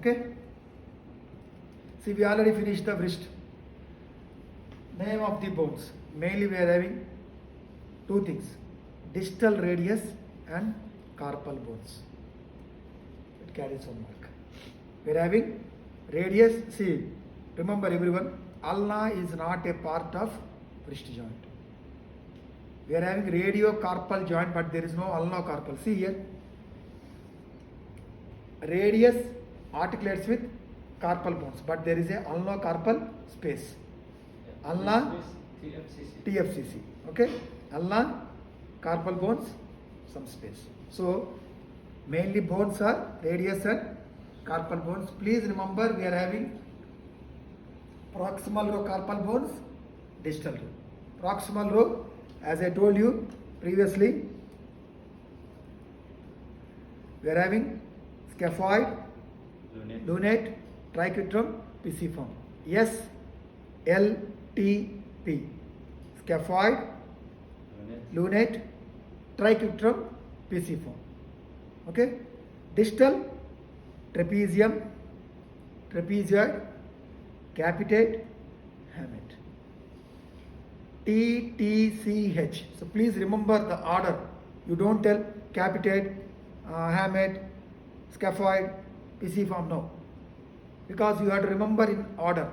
Okay. See, we already finished the wrist. Name of the bones. Mainly we are having two things: distal radius and carpal bones. It carries one mark. We are having radius. See, remember everyone, ulna is not a part of wrist joint. We are having radiocarpal joint, but there is no ulnocarpal. See here, radius articulates with carpal bones, but there is a ulnocarpal space. Ulna, TFCC. Okay, ulna, carpal bones, some space. So mainly bones are radius and carpal bones. Please remember, we are having proximal row carpal bones, distal row. Proximal row, as I told you previously, we are having scaphoid, lunate, triquetrum, pisiform. S, L, T, P. Scaphoid, lunate, triquetrum, pisiform. Okay. Distal, trapezium, trapezoid, capitate, hamate. T, T, C, H. So please remember the order. You don't tell capitate, hamate, scaphoid, pisiform. No. Because you have to remember in order.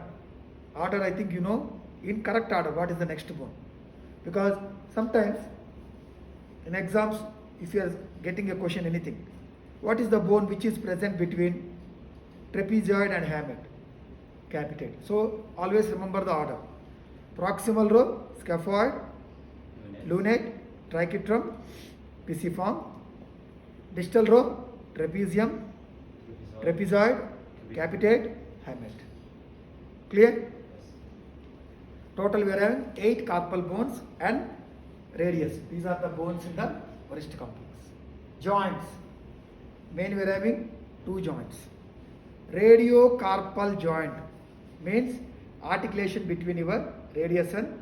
Order, I think you know, in correct order, what is the next bone. Because sometimes in exams, if you are getting a question anything, what is the bone which is present between trapezoid and hamate? Capitate. So always remember the order. Proximal row, scaphoid, lunate, triquetrum, pisiform. Distal row, trapezium, trapezoid, capitate, hamate. Clear? Total we are having 8 carpal bones and radius. These are the bones in the wrist complex. Joints. Main we are having 2 joints. Radiocarpal joint means articulation between your radius and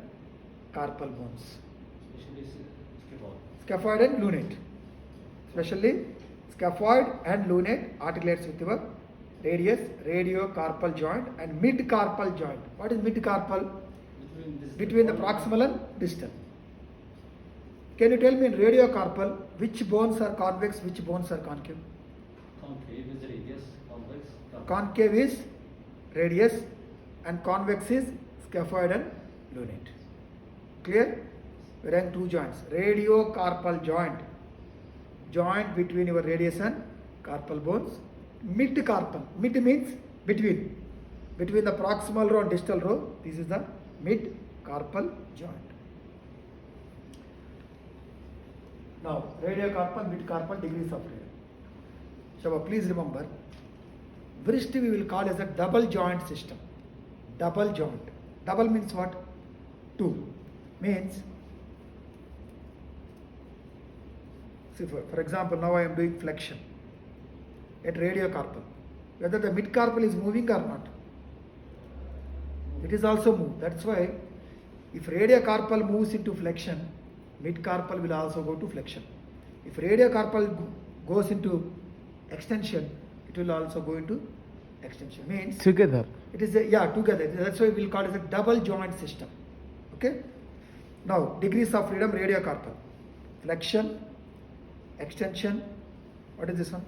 carpal bones. Scaphoid and lunate. Especially scaphoid and lunate articulates with your radius, radiocarpal joint, and midcarpal joint. What is midcarpal? Between the proximal and distal. Can you tell me in radiocarpal which bones are convex, which bones are concave? Concave is radius, convex. Concave is radius and convex is scaphoid and lunate. Clear? We are having 2 joints. Radiocarpal joint. Joint between your radius and carpal bones. Midcarpal. Mid means between. Between the proximal row and distal row. This is the midcarpal joint. Now, radiocarpal, midcarpal, degrees of freedom. Shaba, please remember, wrist we will call as a double joint system. Double joint. Double means what? 2. Means, see for example, now I am doing flexion at radiocarpal. Whether the midcarpal is moving or not, it is also moved. That's why if radiocarpal moves into flexion, midcarpal will also go to flexion. If radiocarpal goes into extension, it will also go into extension. Means together. It is together. That's why we will call it a double joint system. Okay. Now degrees of freedom radiocarpal. Flexion, extension. What is this one?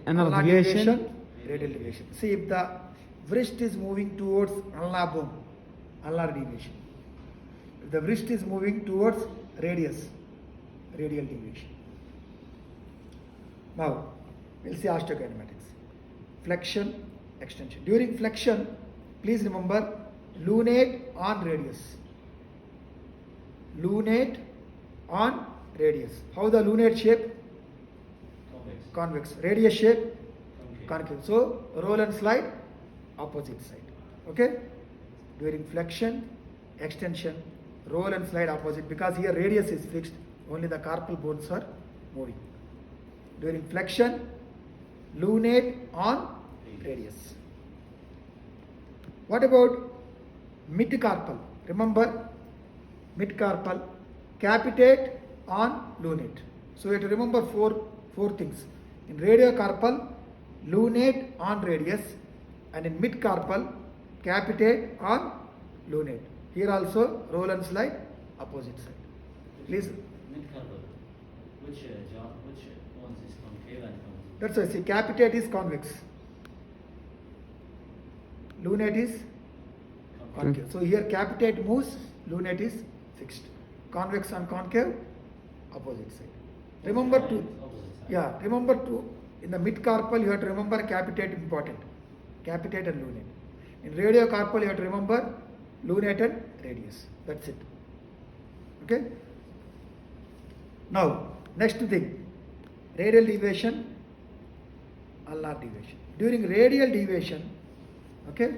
Another deviation. Radial deviation. See, if the wrist is moving towards ulnar bone, ulnar deviation. If the wrist is moving towards radius, radial deviation. Now, we'll see osteokinematics. Flexion, extension. During flexion, please remember, lunate on radius. Lunate on radius. How the lunate shape? Convex. Radius shape? Concave. So, roll and slide, opposite side. Okay? During flexion, extension, roll and slide opposite, because here radius is fixed, only the carpal bones are moving. During flexion, lunate on radius. What about midcarpal? Remember, midcarpal, capitate on lunate. So you have to remember four things. In radiocarpal, lunate on radius, and in mid-carpal, capitate on lunate. Here also, roll and slide, opposite side. Please, Mid-carpal. Which ones is concave and convex? that's why, see, capitate is convex. Lunate is concave. So here capitate moves, lunate is fixed. Convex and concave, opposite side. Remember to, Opposite side. yeah, remember to, in the mid-carpal you have to remember capitate important. Capitate and lunate. In radiocarpal you have to remember lunate and radius. That's it. Okay? Now, next thing, radial deviation, ulnar deviation. During radial deviation, okay,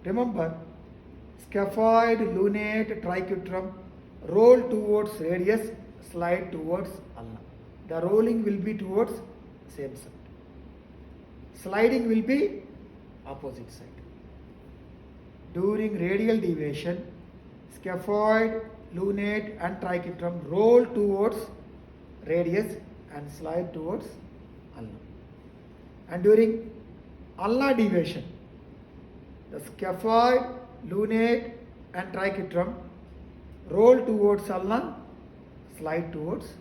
remember, scaphoid, lunate, triquetrum, roll towards radius, slide towards ulnar. The rolling will be towards same side. Sliding will be opposite side. During radial deviation, scaphoid, lunate and triquetrum roll towards radius and slide towards ulnar. And during ulnar deviation, the scaphoid, lunate and triquetrum roll towards ulnar, slide towards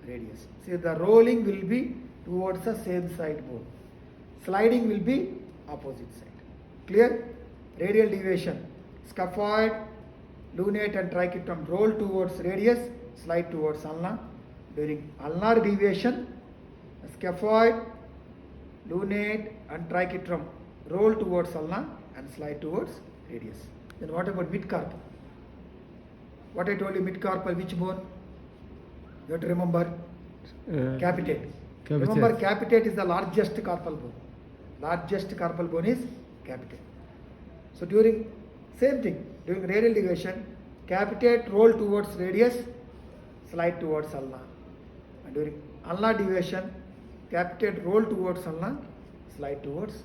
radius. See, the rolling will be towards the same side bone. Sliding will be opposite side. Clear? Radial deviation, scaphoid, lunate and triquetrum roll towards radius, slide towards ulnar. During ulnar deviation, scaphoid, lunate and triquetrum roll towards ulnar and slide towards radius. Then what about mid-carpal? What I told you, mid-carpal, which bone? You have to remember capitate. Remember, capitate is the largest carpal bone. Largest carpal bone is capitate. So during, same thing, during radial deviation, capitate roll towards radius, slide towards ulnar. And during ulnar deviation, capitate roll towards ulnar, slide towards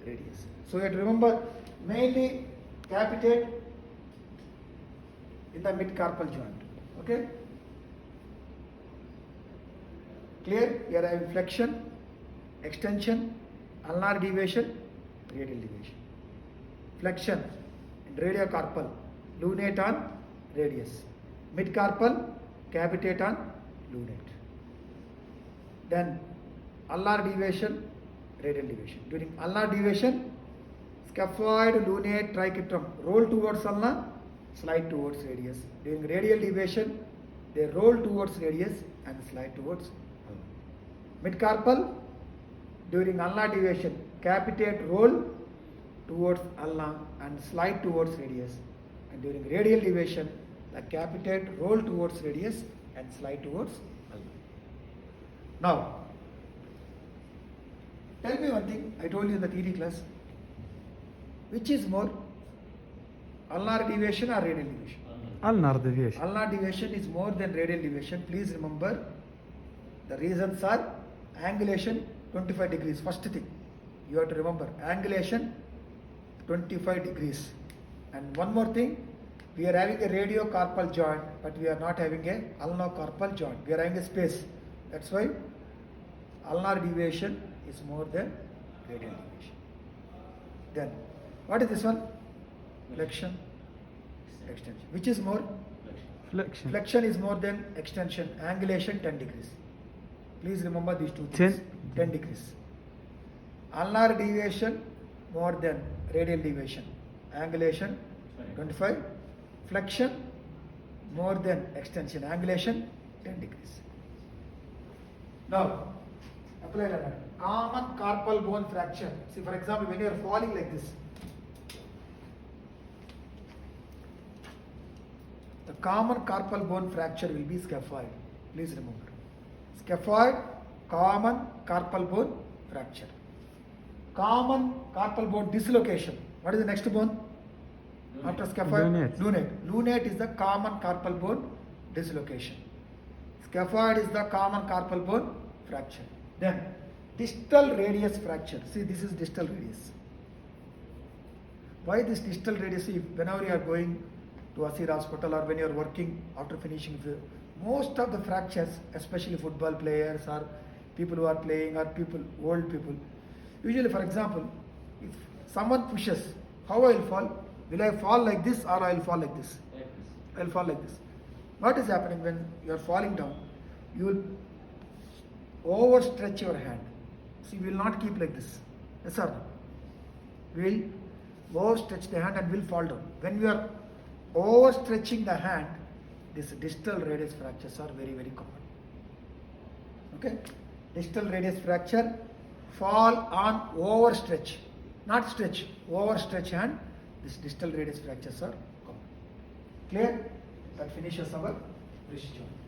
radius. So you have to remember mainly capitate in the mid-carpal joint. Okay? Clear? Here I have flexion, extension, ulnar deviation, radial deviation. Flexion in radiocarpal, lunate on radius. Mid-carpal, capitate on lunate. Then ulnar deviation, radial deviation. During ulnar deviation, scaphoid, lunate, triquetrum roll towards ulnar, slide towards radius. During radial deviation, they roll towards radius and slide towards ulnar. Mid-carpal, during ulnar deviation, capitate roll towards ulnar and slide towards radius. And during radial deviation, the capitate roll towards radius and slide towards ulnar. Now, tell me one thing, I told you in the theory class, which is more, ulnar deviation or radial deviation? Ulnar deviation. Ulnar deviation is more than radial deviation. Please remember, the reasons are angulation 25 degrees. First thing, you have to remember, angulation 25 degrees. And one more thing, we are having a radiocarpal joint, but we are not having a ulnocarpal joint. We are having a space. That's why ulnar deviation is more than radial deviation. Then, what is this one? Flexion, extension. Which is more? Flexion. Flexion is more than extension. Angulation 10 degrees. Please remember these two things. 10 degrees. Ulnar deviation more than radial deviation. Angulation 25. Flexion more than extension. Angulation 10 degrees. Now, apply that. Common carpal bone fracture. See, for example, when you are falling like this, the common carpal bone fracture will be scaphoid. Please remember. Scaphoid, common carpal bone fracture. Common carpal bone dislocation. What is the next bone? After scaphoid? Lunate. Lunate. Lunate is the common carpal bone dislocation. Scaphoid is the common carpal bone fracture. Then, distal radius fracture. See, this is distal radius. Why this distal radius? See, whenever you are going to Asir Hospital or when you are working after finishing, most of the fractures, especially football players or people who are playing or people, old people. Usually, for example, if someone pushes, how I will fall? Will I fall like this or I will fall like this? Like this. I will fall like this. What is happening when you are falling down? You will overstretch your hand. See, we will not keep like this. Yes or no? We will overstretch the hand and will fall down. When we are overstretching the hand, these distal radius fractures are very, very common. Okay? Distal radius fracture, fall on overstretch, not stretch, overstretch hand. This distal radius fractures are common. Clear? That finishes our wrist joint.